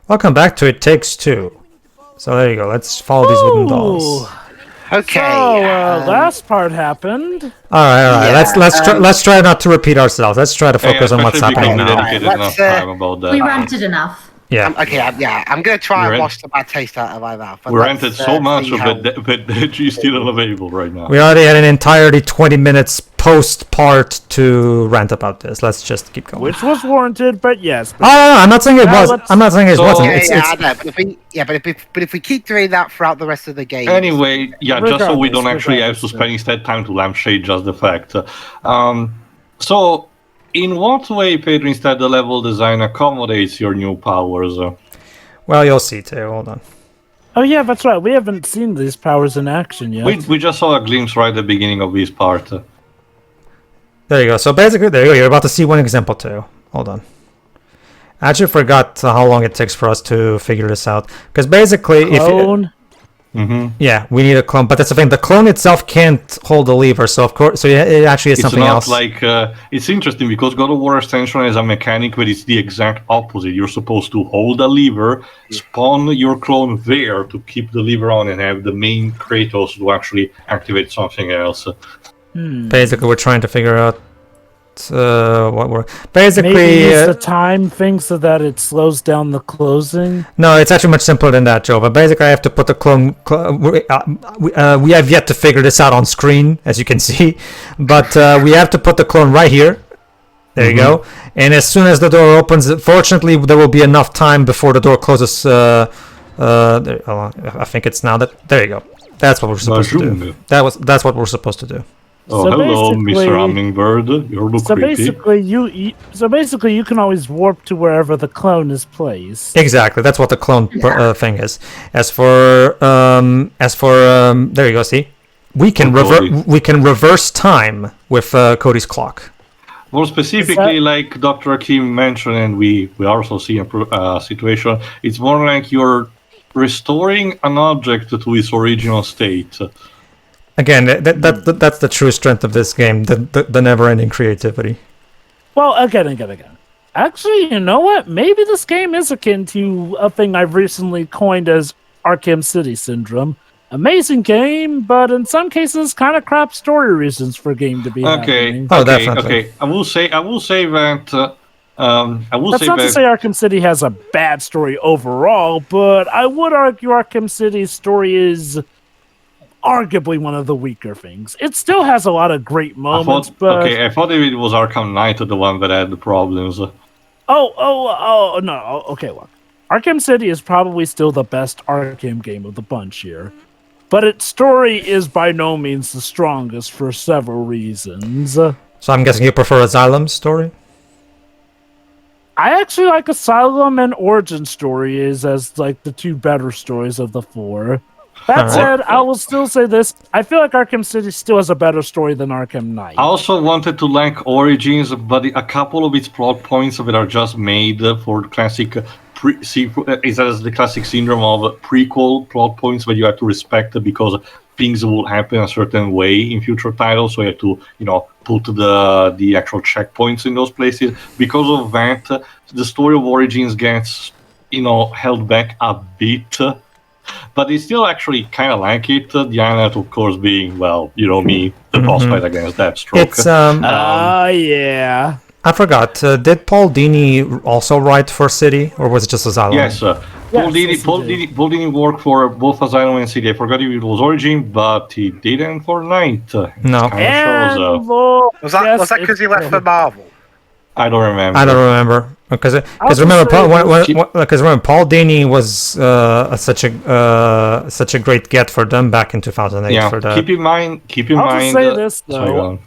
Welcome back to It Takes Two. So there you go. Let's follow these wooden dolls. Okay. So last part happened. All right. Yeah, Let's try not to repeat ourselves. Let's try to focus on what's happening We now. dedicated enough time about that. We ranted enough. Yeah. I'm going to try and wash the bad taste out of my mouth. We ranted so much, but Deji's still unavailable right now. We already had an entirely 20 minutes post part to rant about this. Let's just keep going. Which was warranted, but yes. No, I'm not saying it was. I'm not saying it wasn't. I know, but if we keep doing that throughout the rest of the game. Anyway, just so we don't actually have to regardless, spend instead time to lampshade just the fact. So, in what way, Pedro, instead the level design accommodates your new powers? Well, you'll see too. Hold on. Oh yeah, that's right. We haven't seen these powers in action yet. We just saw a glimpse right at the beginning of this part. There you go. So basically, there you go. You're about to see one example too. Hold on. I actually forgot how long it takes for us to figure this out. Because basically, Clone. yeah, we need a clone. But that's the thing. The clone itself can't hold the lever. So of course, it actually is something else. It's not like it's interesting because God of War Ascension has a mechanic where it's the exact opposite. You're supposed to hold a lever, spawn your clone there to keep the lever on, and have the main Kratos to actually activate something else. Basically, we're trying to figure out what we're basically. Maybe use the time thing so that it slows down the closing. No, it's actually much simpler than that, Joe. But basically, I have to put the clone. We have yet to figure this out on screen, as you can see. But we have to put the clone right here. There you go. And as soon as the door opens, fortunately, there will be enough time before the door closes. I think it's now that. There you go. That's what we're supposed to do. That's what we're supposed to do. Oh, So hello, Mr. Hummingbird. You're looking creepy. So basically, you can always warp to wherever the clone is placed. Exactly. That's what the clone thing is. As for there you go. See, we can reverse time with Cody's clock. More specifically, like Dr. Hakim mentioned, and we also see a situation, it's more like you're restoring an object to its original state. Again, that's the true strength of this game, the never-ending creativity. Well, again. Actually, you know what? Maybe this game is akin to a thing I've recently coined as Arkham City Syndrome. Amazing game, but in some cases, kind of crap story reasons for a game to be happening. Definitely. Okay. I will say that. That's not to say Arkham City has a bad story overall, but I would argue Arkham City's story is arguably one of the weaker things. It still has a lot of great moments, I thought it was Arkham Knight the one that had the problems. Oh, no. Okay, look. Arkham City is probably still the best Arkham game of the bunch here. But its story is by no means the strongest for several reasons. So I'm guessing you prefer Asylum's story? I actually like Asylum and Origin Stories as like the two better stories of the four. That said, I will still say this. I feel like Arkham City still has a better story than Arkham Knight. I also wanted to like Origins, but a couple of its plot points of it are just made for classic it has the classic syndrome of prequel plot points that you have to respect because things will happen a certain way in future titles, so you have to, put the actual checkpoints in those places. Because of that, the story of Origins gets, held back a bit. But I still actually kind of like it. The highlight, of course, being, me, the boss fight against Deathstroke. It's yeah. I forgot. Did Paul Dini also write for City, or was it just Asylum? Yes, Paul Dini worked for both Asylum and City. I forgot if it was Origin, but he didn't for Night. No. Was that because he left for Marvel? I don't remember. Because remember, Paul Dini was such a great get for them back in 2008. For that. Keep in mind. I'll just say this though.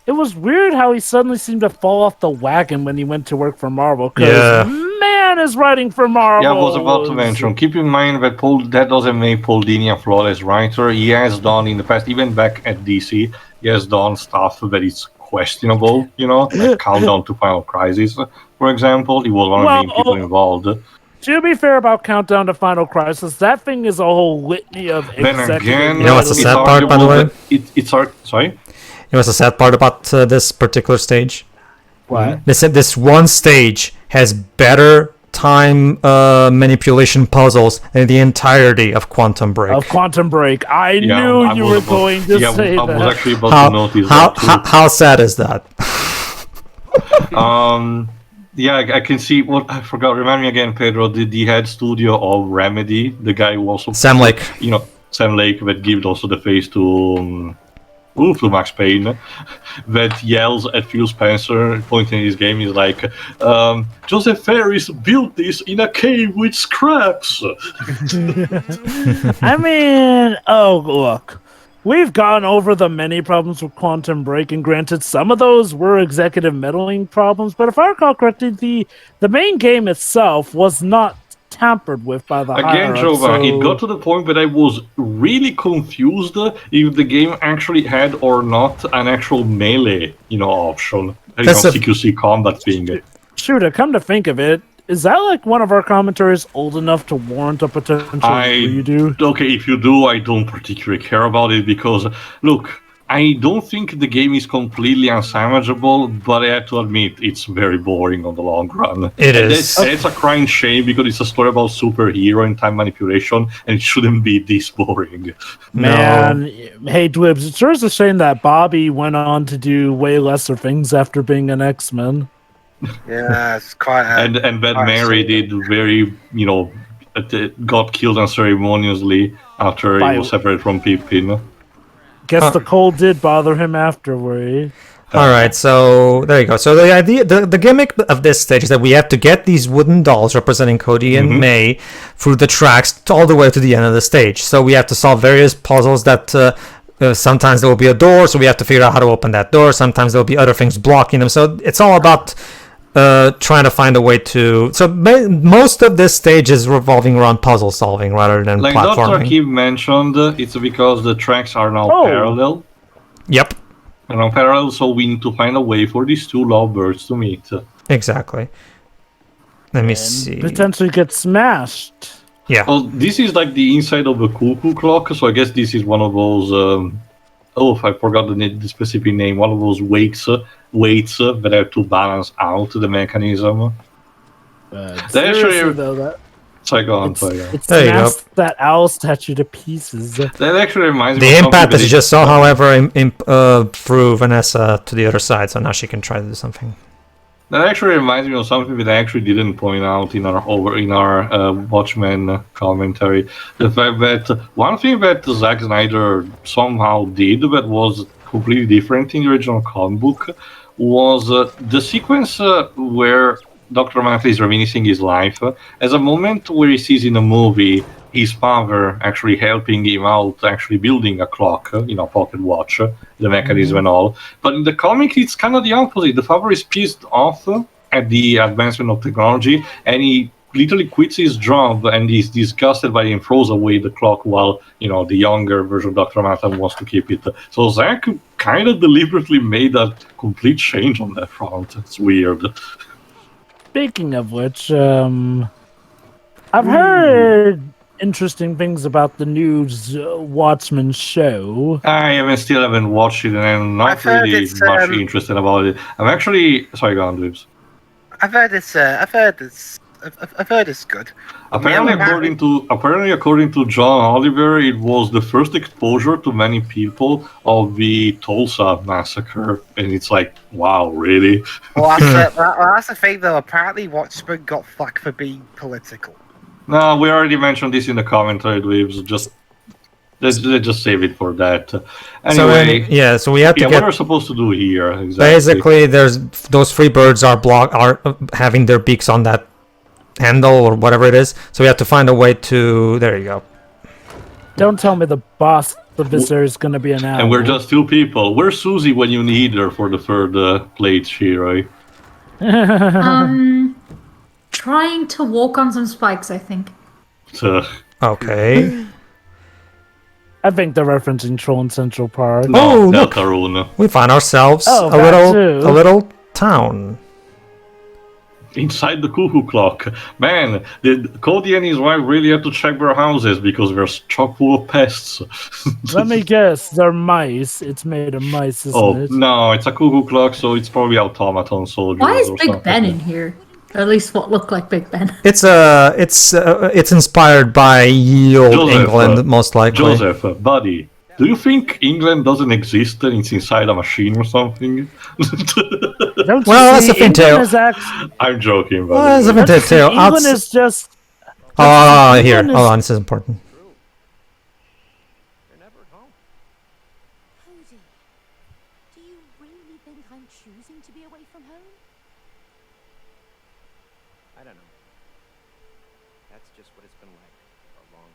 It was weird how he suddenly seemed to fall off the wagon when he went to work for Marvel. Because man is writing for Marvel. Yeah, I was about to mention. Keep in mind that that doesn't make Paul Dini a flawless writer. He has done in the past, even back at DC, he has done stuff that is questionable. Like Countdown to Final Crisis, for example. He was one of the main people involved. To be fair about Countdown to Final Crisis, that thing is a whole litany of executive... Then again, what's the sad part, by the way? Sorry? You know what's the sad part about this particular stage? What? This one stage has better time manipulation puzzles in the entirety of Quantum Break. I knew you were going to say I was that. actually about to notice that too. How sad is that? Yeah, I can see what I forgot. Remind me again, Pedro. The head studio of Remedy, the guy who also Sam Lake. Sam Lake, that gives also the face to Max Payne, that yells at Phil Spencer, pointing his game. He's like, Joseph Ferris built this in a cave with scraps. I mean, look. We've gone over the many problems with Quantum Break, and granted, some of those were executive meddling problems, but if I recall correctly, the main game itself was not tampered with by the Again, higher-ups, Jova, it got to the point that I was really confused if the game actually had or not an actual melee, option. CQC combat thing. Shoot, come to think of it, is that like one of our commentaries old enough to warrant a potential redo? Okay, if you do, I don't particularly care about it because, look, I don't think the game is completely unsamageable, but I have to admit it's very boring on the long run. It is. It's a crying shame because it's a story about superhero and time manipulation, and it shouldn't be this boring. Man, hey Dwibs, it sure is a shame that Bobby went on to do way lesser things after being an X-Men. Yeah, it's quite. And that Mary did very, got killed unceremoniously after he was separated from Pippin. Guess the cold did bother him afterward. All right, so there you go. So the idea, the gimmick of this stage is that we have to get these wooden dolls representing Cody and May through the tracks all the way to the end of the stage. So we have to solve various puzzles that sometimes there will be a door, so we have to figure out how to open that door. Sometimes there will be other things blocking them. So it's all about trying to find a way to. So most of this stage is revolving around puzzle solving rather than like platforming. Dr. Hakim mentioned, it's because the tracks are now parallel. Yep. And on parallel, so we need to find a way for these two lovebirds to meet. Exactly. Let me see. Potentially get smashed. Yeah. Well, this is like the inside of a cuckoo clock, so I guess this is one of those. I forgot the specific name. One of those weights that have to balance out the mechanism. Seriously, though, that It smashed that owl statue to pieces. That actually reminds me of the impact that you just saw, however, threw Vanessa to the other side, so now she can try to do something. That actually reminds me of something that I actually didn't point out in our Watchmen commentary. The fact that one thing that Zack Snyder somehow did that was completely different in the original comic book was the sequence where Dr. Manhattan is reminiscing his life as a moment where he sees in a movie his father actually helping him out, actually building a clock, pocket watch, the mechanism and all. But in the comic, it's kind of the opposite. The father is pissed off at the advancement of technology, and he literally quits his job and he's disgusted by it and throws away the clock while, the younger version of Dr. Manhattan wants to keep it. So Zack kind of deliberately made a complete change on that front. It's weird. Speaking of which, I've heard interesting things about the new Watchmen show. I still haven't watched it, and I'm not really much interested about it. I'm actually sorry, go on, Dubes. I've heard it's good. Apparently, according to John Oliver, it was the first exposure to many people of the Tulsa massacre, and it's like, wow, really? Well, that's the thing, though. Apparently, Watchmen got flack for being political. No, we already mentioned this in the commentary, Dweebs. Let's just save it for that. Anyway, so we have to get. What are we supposed to do here? Exactly. Basically, there's those three birds are having their beaks on that handle or whatever it is. So we have to find a way to. There you go. Don't tell me the boss officer is going to be an owl. And we're just two people. Where's Susie when you need her for the third plate, Shirai? Trying to walk on some spikes, I think. Okay. I think they're referencing Troll in Central Park. No, look! Deltarune. We find ourselves a little town. Inside the cuckoo clock. Man, Cody and his wife really have to check their houses because they're chock full of pests. Let me guess, they're mice. It's made of mice, isn't it? No, it's a cuckoo clock, so it's probably automaton soldiers. Why is Big Ben in here? Or at least what looked like Big Ben. It's inspired by ye old Joseph, England, most likely. Joseph, buddy, do you think England doesn't exist and it's inside a machine or something? Don't you Well, that's see, a fin tail. England is actually, I'm joking, buddy. Well, that's a fin don't you see, tail. England is just. Oh, here. England is- Hold on, this is important. Cody, do you really think I'm choosing to be away from home? I don't know. That's just what it's been like for a long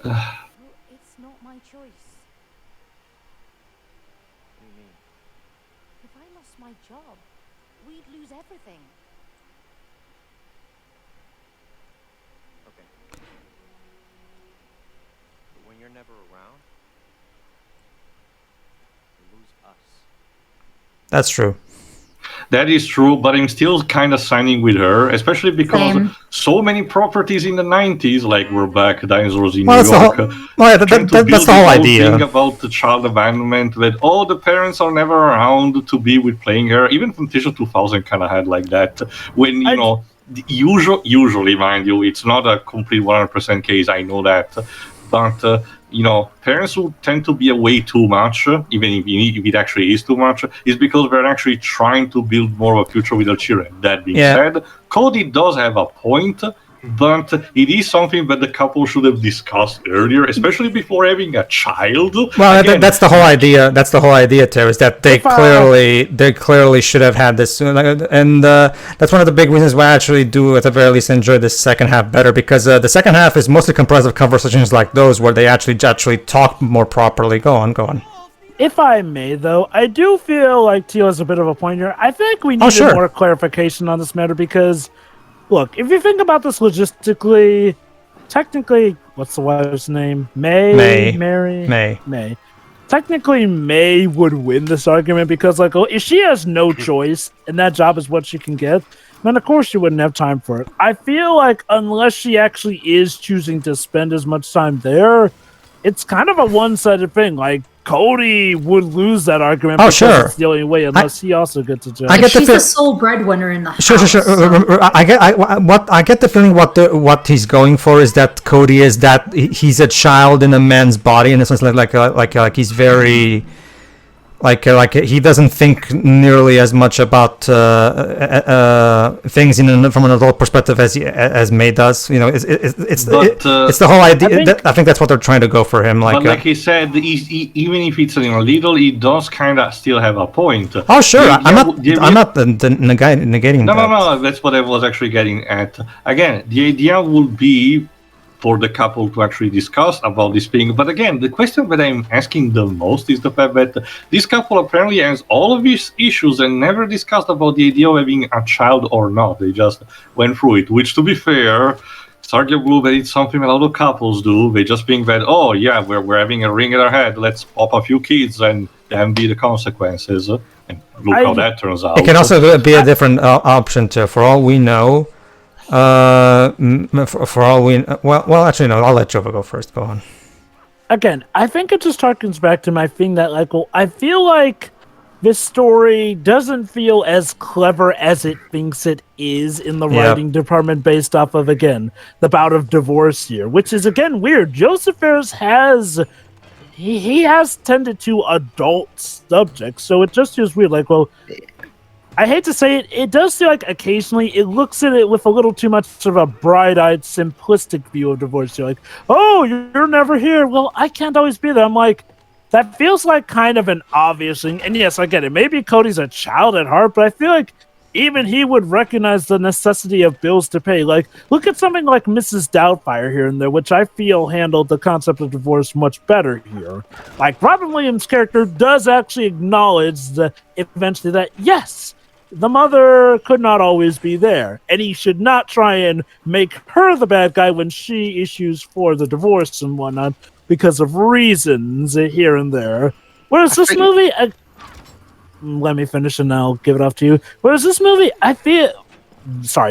time. Well, it's not my choice. What do you mean? If I lost my job, we'd lose everything. Okay. But when you're never around, you lose us. That's true. That is true, but I'm still kind of signing with her, especially because Same. so many properties in the 90s, like We're Back, Dinosaurs in Well, New that's the York, whole, well, yeah, trying to that's build the whole this idea. thing about the child abandonment, that all the parents are never around to be with playing her. Even Fantasia 2000 kind of had like that. When, you know, usually, mind you, it's not a complete 100% case, I know that. But, you know, parents who tend to be away too much, even if it actually is too much, is because they're actually trying to build more of a future with their children. That being said, Cody does have a point, but it is something that the couple should have discussed earlier, especially before having a child. Well, Again, that's the whole idea. That's the whole idea, Terry, is that they clearly should have had this, and that's one of the big reasons why I actually do, at the very least, enjoy the second half better, because the second half is mostly comprised of conversations like those where they actually talk more properly. Go on. If I may, though, I do feel like Teal has a bit of a point here. I think we need sure. more clarification on this matter because, look, if you think about this logistically, technically, what's the wife's name? May. Technically, May would win this argument because, like, if she has no choice and that job is what she can get, then of course she wouldn't have time for it. I feel like unless she actually is choosing to spend as much time there, it's kind of a one-sided thing. Like, Cody would lose that argument because it's the only way unless he also gets a job. She's the sole breadwinner in the house. Sure. I get the feeling what he's going for is that Cody is that he's a child in a man's body, and it's like he's very like he doesn't think nearly as much about things from an adult perspective as May does. You know, it's the whole idea. I think that's what they're trying to go for him. But like he said, even if it's little, he does kind of still have a point. Oh sure, I'm not negating that. No, that's what I was actually getting at. Again, the idea would be for the couple to actually discuss about this thing. But again, the question that I'm asking the most is the fact that this couple apparently has all of these issues and never discussed about the idea of having a child or not. They just went through it, which, to be fair, it's arguable that it's something a lot of couples do. They just think that, oh yeah, we're having a ring in our head, let's pop a few kids and then be the consequences. And look how that turns out. It can also be a different option too. For all we know, actually no, I'll let Jova go first. Go on. Again, I think it just harkens back to my thing that, like, well, I feel like this story doesn't feel as clever as it thinks it is in the writing department, based off of, again, the bout of divorce here, which is, again, weird. Joseph Fares has tended to adult subjects, so it just feels weird. Like, well, I hate to say it, it does feel like occasionally it looks at it with a little too much of a bright-eyed, simplistic view of divorce. You're like, oh, you're never here. Well, I can't always be there. I'm like, that feels like kind of an obvious thing. And yes, I get it. Maybe Cody's a child at heart, but I feel like even he would recognize the necessity of bills to pay. Like, look at something like Mrs. Doubtfire here and there, which I feel handled the concept of divorce much better here. Like, Robin Williams' character does actually acknowledge eventually that, yes, the mother could not always be there, and he should not try and make her the bad guy when she issues for the divorce and whatnot because of reasons here and there. Whereas this movie... let me finish and I'll give it off to you. Whereas this movie,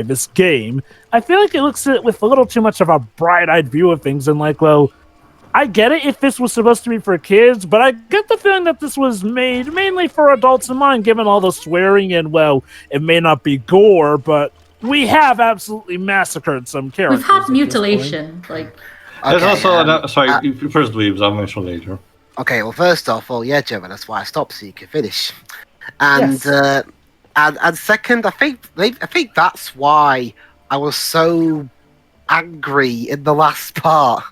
this game, I feel like it looks at it with a little too much of a bright-eyed view of things and like, well, I get it if this was supposed to be for kids, but I get the feeling that this was made mainly for adults in mind, given all the swearing and, well, it may not be gore, but we have absolutely massacred some characters. We've had at this point. mutilation. Like, There's also sorry, uh, first waves. I'll mention later. Okay, well, first off, Gemma, that's why I stopped so you can finish. And Yes. and second, I think that's why I was so angry in the last part.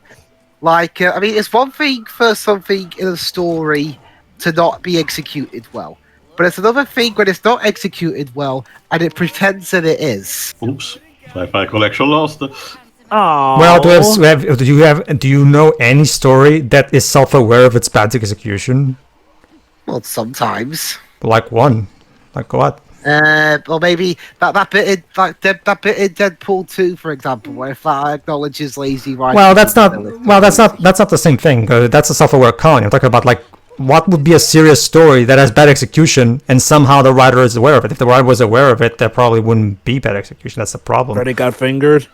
Like, I mean, it's one thing for something in a story to not be executed well, but it's another thing when it's not executed well and it pretends that it is. Oops, sci-fi collection lost. Oh. Well, do you know any story that is self-aware of its bad execution? Well, sometimes. Like one? Like what? Or maybe that bit in that bit in Deadpool 2, for example, where if that acknowledges lazy writing. Well, that's not the same thing. That's a self-aware colony. I'm talking about like what would be a serious story that has bad execution and somehow the writer is aware of it. If the writer was aware of it, there probably wouldn't be bad execution. That's the problem. Freddy got fingered.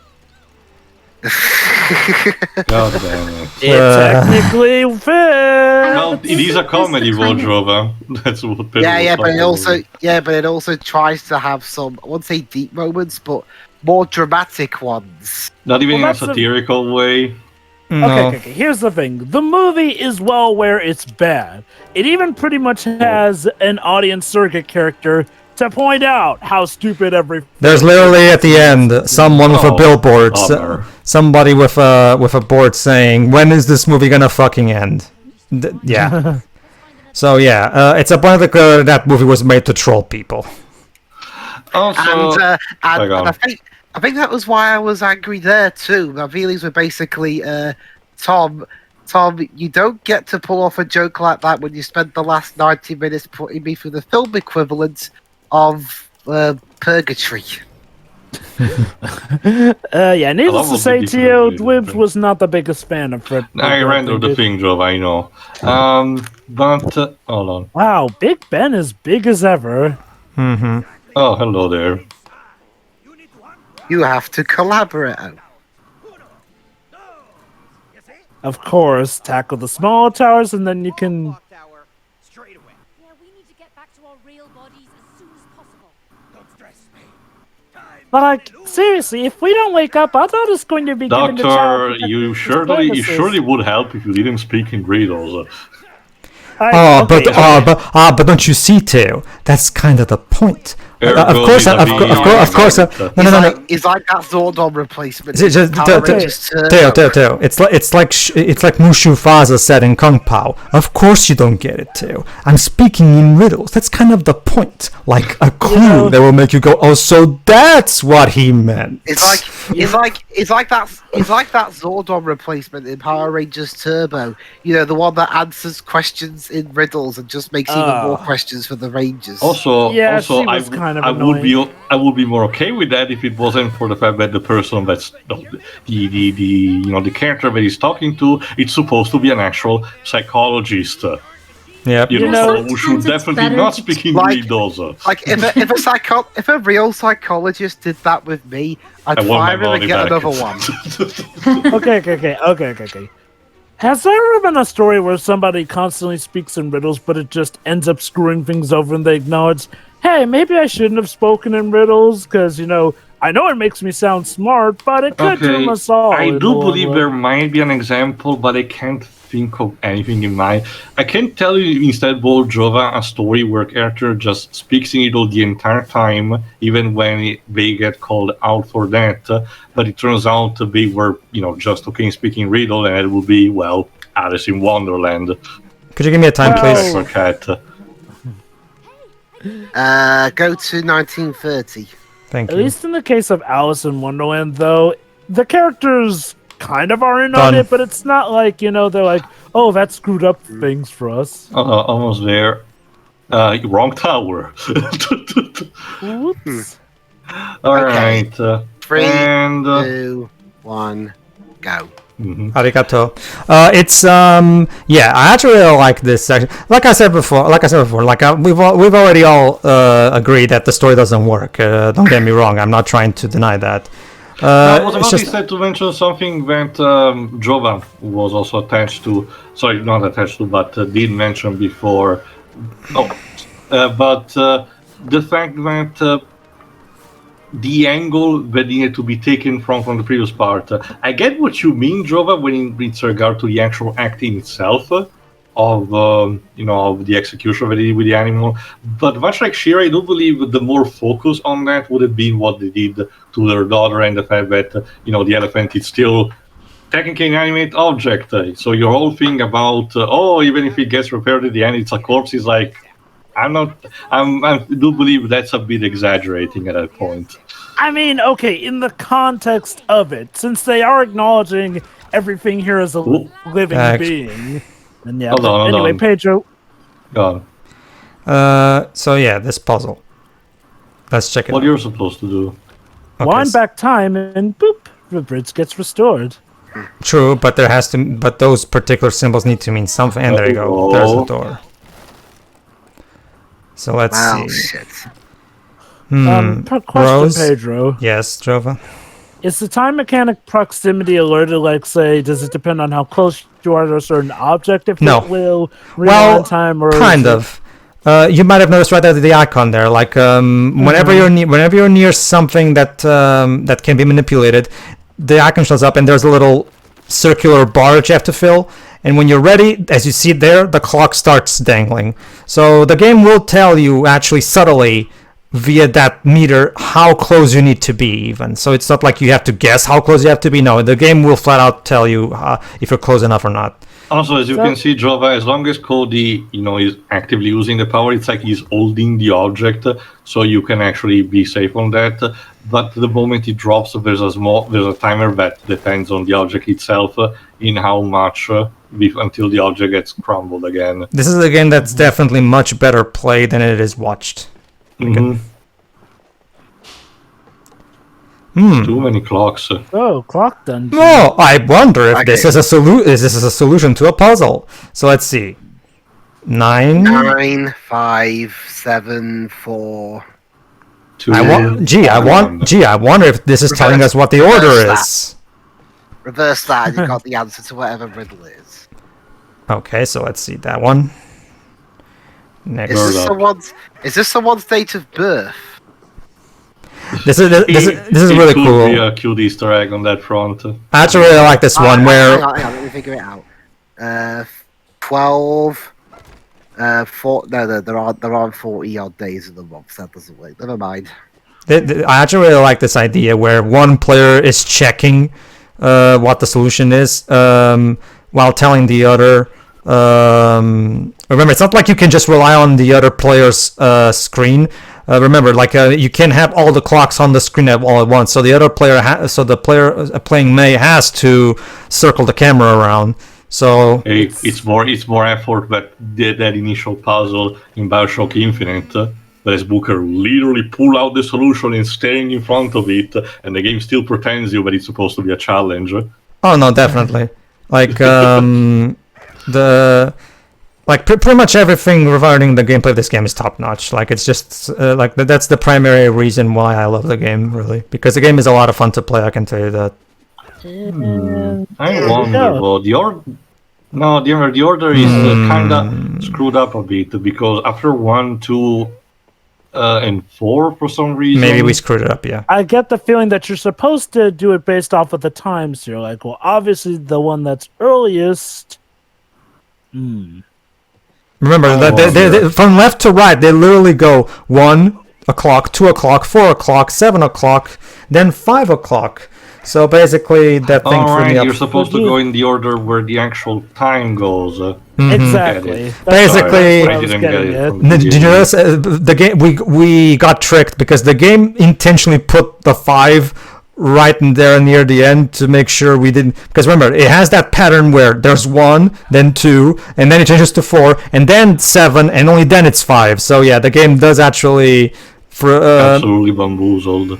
God damn it. It technically fits. Well, it is a comedy, It's the kind of- Wardrobe. That's what Pedro Yeah, was but it also tries to have some, I won't say deep moments, but more dramatic ones. Not even Well, in a that's a- satirical way. No. Okay, here's the thing. The movie is well aware it's bad. It even pretty much has an audience surrogate character to point out how stupid every... There's literally at the end someone with a billboard, bummer. somebody with a board saying, "When is this movie gonna fucking end?" Yeah. So yeah, it's a point that that movie was made to troll people. Also, And Hang on. I think that was why I was angry there too. My feelings were basically, Tom, you don't get to pull off a joke like that when you spent the last 90 minutes putting me through the film equivalent of purgatory. Yeah, needless love to what say they to did you, with the Dwibs movie. was not the biggest fan of Fred. I rendered the thing, Job, I know. But, hold on. Wow, Big Ben is big as ever. Mm-hmm. Oh, hello there. You have to collaborate. Of course, tackle the small towers and then you can... Yeah, we need to get back to our real bodies as soon as possible. Like, seriously, if we don't wake up, I thought it's going to be given to Doctor, child you protective surely services. would help if you didn't speak in riddles. But don't you see, Teo? That's kind of the point. Of Ergo course, vis-a-vis no. It's like that Zordon replacement. It's just- Power Teo, Rangers Teo, Turbo. Teo. It's like Mushu Faza said in Kung Pao. Of course you don't get it, Teo. I'm speaking in riddles. That's kind of the point. Like a clue that will make you go, "Oh, so that's what he meant." It's like that Zordon replacement in Power Rangers Turbo. You know, the one that answers questions in riddles and just makes even more questions for the Rangers. Also, Yeah, she was kind of I would be more okay with that if it wasn't for the fact that the person that's the character that he's talking to, it's supposed to be an actual psychologist. Yep. You You know, know, who should sometimes it's definitely better not to speak in like- riddles. Like if a real psychologist did that with me, I'd I want my fire him and money get back. another one. Okay. Has there ever been a story where somebody constantly speaks in riddles, but it just ends up screwing things over and they acknowledge, hey, maybe I shouldn't have spoken in riddles because, I know it makes me sound smart, but it could do us all. I in the do long believe run." there might be an example, but I can't think of anything in mind. I can tell you instead, Jova, a story where a character just speaks in riddle the entire time, even when they get called out for that. But it turns out to be where, just okay speaking riddle, and it will be, well, Alice in Wonderland. Could you give me a time, Well- please? For cat. Go to 1930. Thank At you. least in the case of Alice in Wonderland, though, the characters kind of are in on Done. it, but it's not like, they're like, oh, that screwed up things for us. Almost there. Wrong tower. Whoops. Alright. 3, And... 2, 1, go. mhm. Arigato. It's I actually really like this section. Like I said before, we've already all agreed that the story doesn't work. Don't get me wrong. I'm not trying to deny that. I was It's about just instead to mention something that Jovan was also attached to. Sorry, not attached to, but did mention before. But the fact that the angle that needed to be taken from the previous part. I get what you mean, Jova, when it's regard to the actual acting itself of of the execution that they did with the animal. But much like Shira, I do believe the more focus on that would have been what they did to their daughter, and the fact that the elephant is still technically an animate object. So your whole thing about even if it gets repaired at the end, it's a corpse is like. I do believe that's a bit exaggerating at that point. I mean, okay, in the context of it, since they are acknowledging everything here as a living being. And yeah, hold anyway, on. Pedro. Go on. So yeah, this puzzle. Let's check it What out. you're supposed to do. Okay, Wind back time and boop, the bridge gets restored. True, but but those particular symbols need to mean something. And there you go. There's the door. So let's see. Shit. Question, Rose? Pedro. Yes, Jova. Is the time mechanic proximity alerted, like, say, does it depend on how close you are to a certain object if No. it will Well, rewind time? Or kind of. You might have noticed right there the icon there. Like whenever you're near something that that can be manipulated, the icon shows up, and there's a little circular bar that you have to fill. And when you're ready, as you see there, the clock starts dangling. So the game will tell you actually subtly via that meter how close you need to be even. So it's not like you have to guess how close you have to be. No, the game will flat out tell you if you're close enough or not. Also, as you can see, Jova, as long as Cody, is actively using the power, it's like he's holding the object, so you can actually be safe on that. But the moment it drops, there's a timer that depends on the object itself in how much until the object gets crumbled again. This is a game that's definitely much better played than it is watched. Mm-hmm. Too many clocks. Oh, clock done. Oh, I wonder if this is a solution to a puzzle. So let's see. 9. 9, 5, 7, 4. 2. I wonder if this is telling us what the order reverse is. Reverse that, and you got the answer to whatever riddle is. Okay, so let's see that one. Next. Is this someone's date of birth? This is really could cool. Be a cute Easter egg on that front. I actually really like this one where. Hang on, let me figure it out. 12. 4. No, there aren't 40 odd days in the month. That doesn't work. Never mind. I actually really like this idea where one player is checking what the solution is while telling the other. Remember, it's not like you can just rely on the other player's screen. Remember, like you can't have all the clocks on the screen all at once. So the other player, the player playing May has to circle the camera around. So it's more effort that that initial puzzle in BioShock Infinite. Whereas Booker literally pull out the solution and staring in front of it, and the game still pretends you that it's supposed to be a challenge. Oh no, definitely. Like pretty much everything regarding the gameplay of this game is top notch. Like it's just that's the primary reason why I love the game, really, because the game is a lot of fun to play. I can tell you that. I wonder, well, the order is kind of screwed up a bit because after 1, 2, and 4 for some reason. Maybe we screwed it up, yeah. I get the feeling that you're supposed to do it based off of the times. You're like, well, obviously the one that's earliest. Remember, they, from left to right, they literally go 1 o'clock, 2 o'clock, 4 o'clock, 7 o'clock, then 5 o'clock. So basically, that thing Alright, me up. you're supposed to go in the order where the actual time goes. Exactly. Basically, I didn't get it. Did you notice the game? We got tricked because the game intentionally put the 5 right in there near the end to make sure we didn't. Because remember, it has that pattern where there's 1, then 2, and then it changes to 4, and then 7, and only then it's 5. So yeah, the game does actually absolutely bamboozled.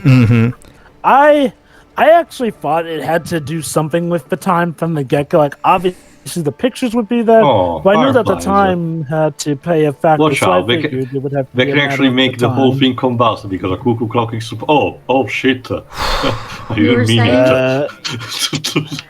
I actually thought it had to do something with the time from the get-go. Like, obviously, the pictures would be there, but I knew that the time had to play a factor. Watch so out, I figured it would have to they be can a actually matter make of the whole time. thing combust because a cuckoo clock is... Oh shit. I You were didn't mean saying? it.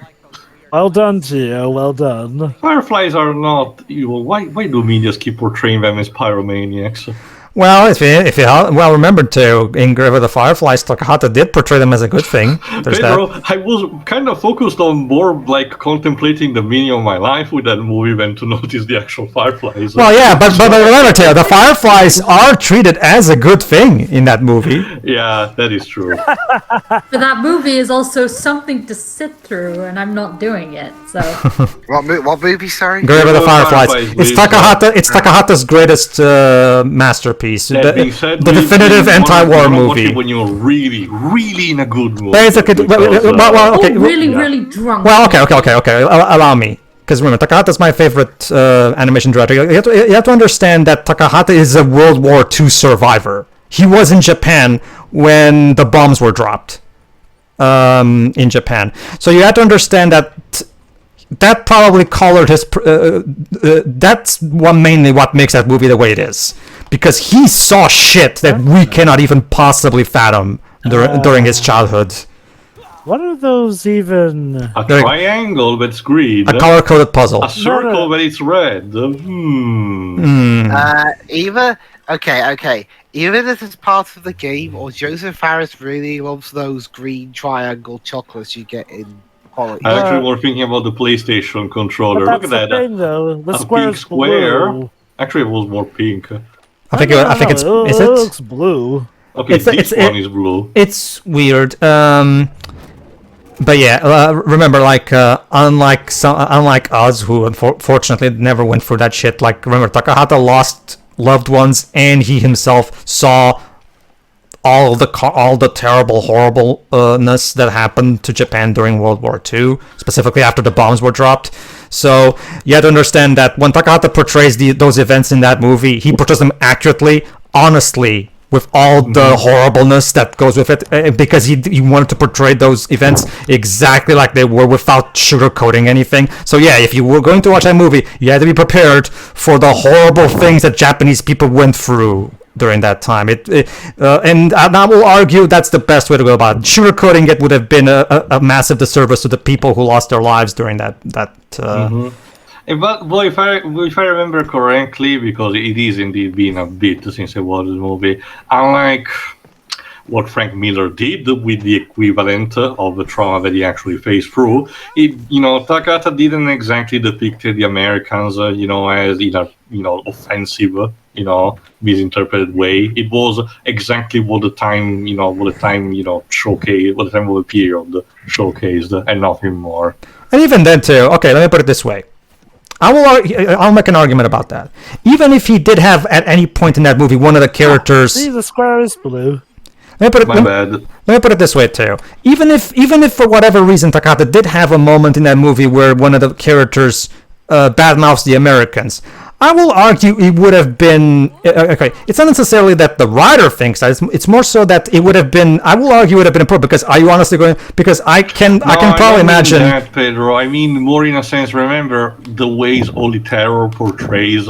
Well done, Gio. Well done. Fireflies are not evil. Why do medias keep portraying them as pyromaniacs? Well, if you well remembered to in Grave of the Fireflies, Takahata did portray them as a good thing. There's Pedro, that. I was kind of focused on more like contemplating the meaning of my life with that movie than to notice the actual Fireflies. Well, yeah, but remember, Teo, the Fireflies are treated as a good thing in that movie. Yeah, that is true. But that movie is also something to sit through, and I'm not doing it. So What movie? Sorry. Grave of the Fireflies. It's please. Takahata. It's Takahata's greatest masterpiece. That being said, the definitive anti-war movie. When you're really, really in a good mood. Basically, okay. really drunk. Well, okay. Allow me. Because remember, Takahata's my favorite animation director. You have to understand that Takahata is a World War II survivor. He was in Japan when the bombs were dropped in Japan. So you have to understand that probably colored his... that's mainly what makes that movie the way it is. Because he saw shit that we cannot even possibly fathom during his childhood. What are those even? A triangle that's green. A color-coded puzzle. A circle that it's red. Okay. Even if it's part of the game, or Joseph Farris really loves those green triangle chocolates you get in quality. I actually was thinking about the PlayStation controller. But Look that's at the that. thing, though. The A square pink is square. blue. Actually, it was more pink. I think it's... Is It it? looks blue. Okay, this one is blue. It's weird. But yeah, remember, like unlike us, who unfortunately never went through that shit. Like, remember, Takahata lost loved ones, and he himself saw all the terrible horribleness that happened to Japan during World War II, specifically after the bombs were dropped. So you have to understand that when Takahata portrays those events in that movie, he portrays them accurately, honestly, with all the horribleness that goes with it, because he wanted to portray those events exactly like they were without sugarcoating anything. So yeah, if you were going to watch that movie, you had to be prepared for the horrible things that Japanese people went through during that time. And I will argue that's the best way to go about it. Sugarcoating it would have been a massive disservice to the people who lost their lives during that. But if I remember correctly, because it is indeed been a bit since I watched the movie, unlike what Frank Miller did with the equivalent of the trauma that he actually faced through, Takahata didn't exactly depict the Americans, as in a offensive, misinterpreted way. It was exactly what the time showcased, what the time of the period showcased, and nothing more. And even then too, okay, let me put it this way. I'll make an argument about that. Even if he did have at any point in that movie one of the characters. See, the square is blue. Let me put it this way too. Even if for whatever reason Takahata did have a moment in that movie where one of the characters badmouths the Americans, I will argue it would have been okay. It's not necessarily that the writer thinks that. It's more so that it would have been. I will argue it would have been important. Because are you honestly going? Because I can probably imagine. That, Pedro. I mean more in a sense. Remember the ways Holy Terror portrays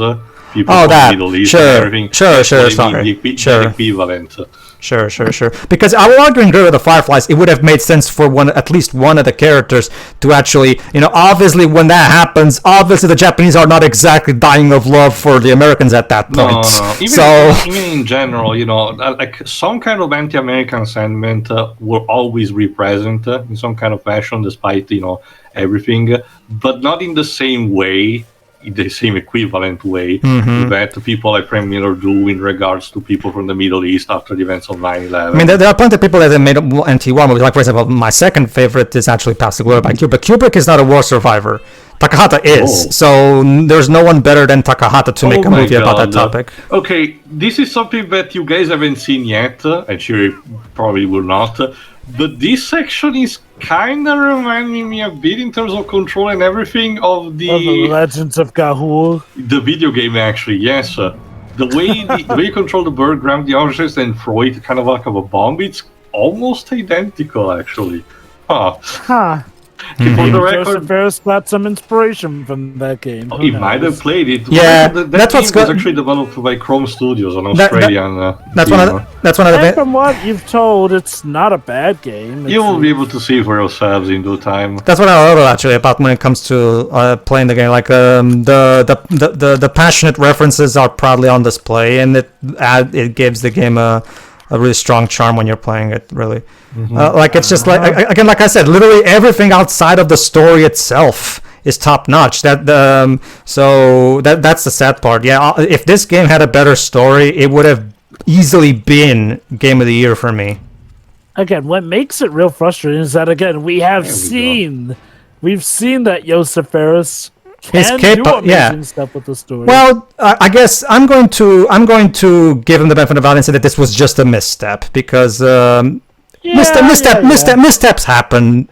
people from the Middle East and everything. Sure. The equivalent. Sure. Because I will argue in Grave of the Fireflies, it would have made sense for at least one of the characters to actually, obviously when that happens, obviously the Japanese are not exactly dying of love for the Americans at that point. No. Even in general, like some kind of anti-American sentiment will always be present in some kind of fashion, despite everything, but not in the same way. In the same equivalent way that people like Frank Miller do in regards to people from the Middle East after the events of 9/11. I mean, there are plenty of people that have made anti-war movies. Like, for example, my second favorite is actually Past the Glory by Kubrick. Kubrick is not a war survivor. Takahata is. So there's no one better than Takahata to make a movie about that topic. Okay, this is something that you guys haven't seen yet, and sure, probably will not. But this section is kind of reminding me a bit in terms of control and everything of the Legends of Ga'Hoole. The video game, actually, yes. The way you control the bird, grab the objects, and throw it kind of like a bomb, it's almost identical, actually. For the Joseph record, Ferris got some inspiration from that game. Who he might have knows? played it. Yeah, that that's what's game was good. actually developed by Chrome Studios, an That- Australian. That's team. one of And the. from what you've told, it's not a bad game. You It's- will be able to see for yourselves in due time. That's what I love actually about when it comes to playing the game. Like the passionate references are proudly on display, and it gives the game a really strong charm when you're playing it. Really, like it's just like again, like I said, literally everything outside of the story itself is top notch. So that's the sad part. Yeah, if this game had a better story, it would have easily been Game of the Year for me. Again, what makes it real frustrating is that again we've seen that Joseph Ferris can do amazing stuff with the story. Well, I guess I'm going to give him the benefit of the doubt and say that this was just a misstep because missteps happen.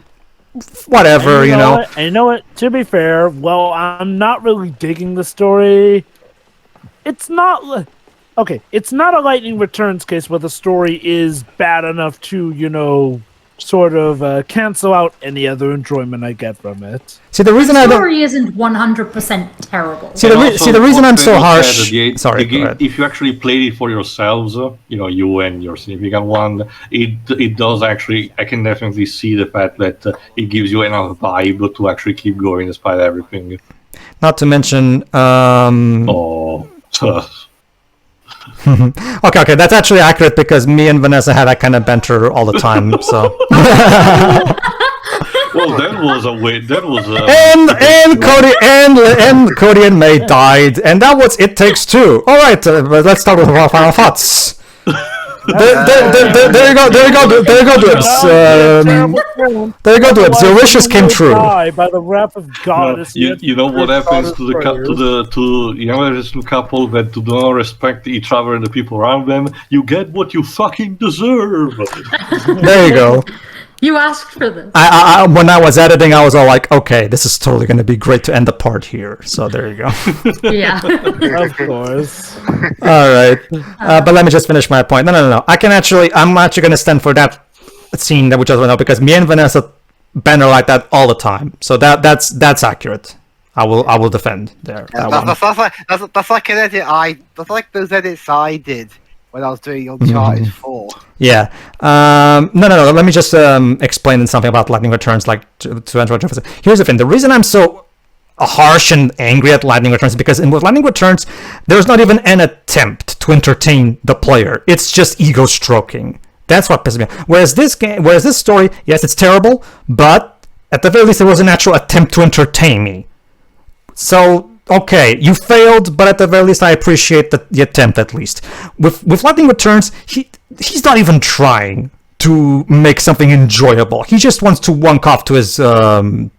Whatever, And you know. what? And you know what? To be fair, well, I'm not really digging the story. It's not okay. It's not a Lightning Returns case where the story is bad enough to, sort of cancel out any other enjoyment I get from it. See, the reason The I don't. story isn't 100% terrible. See, the reason I'm so harsh. Sorry, the go game, ahead. if you actually played it for yourselves, you and your significant one, it does actually. I can definitely see the fact that it gives you enough vibe to actually keep going despite everything. Not to mention. Oh. Okay, that's actually accurate because me and Vanessa had that kind of banter all the time. So. Well, that was a way. That was a. and Cody and May died, and that was It Takes Two. All right, but let's start with our final thoughts. There you go, Dibs. There you go, Dibs. Your wishes came true. Die by the wrath of God. You know what happens to the young couple that do not respect each other and the people around them? You get what you fucking deserve. There you go. You asked for this. I when I was editing, I was all like, okay, this is totally going to be great to end the part here. So there you go. Yeah. Of course. All right, but let me just finish my point. No. I'm actually going to stand for that scene that we just went out because me and Vanessa banter like that all the time. So that's accurate. I will defend there. That's like an edit that's like those edits I did when I was doing Uncharted 4. Yeah. No. Let me just explain something about Lightning Returns. Like to answer what Jeff said. Here's the thing. The reason I'm so harsh and angry at Lightning Returns is because with Lightning Returns, there's not even an attempt to entertain the player. It's just ego stroking. That's what pisses me off. Whereas this story, yes, it's terrible, but at the very least, there was an actual attempt to entertain me. So. Okay, you failed, but at the very least, I appreciate the attempt at least. With Lightning Returns, he's not even trying to make something enjoyable. He just wants to wonk off to his waifu.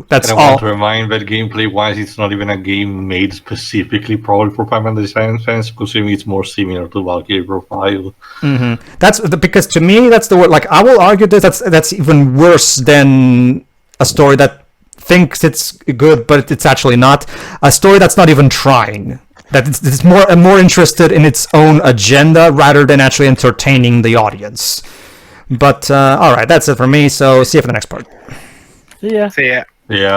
That's and I all. want to remind that gameplay-wise, it's not even a game made specifically probably for Pac-Man Design fans, considering it's more similar to Valkyrie Profile. Mm-hmm. That's because to me, that's the word. Like I will argue that's even worse than a story that thinks it's good, but it's actually not. A story that's not even trying. That it's more interested in its own agenda rather than actually entertaining the audience. But all right, that's it for me. So see you for the next part. See ya. See ya. Yeah.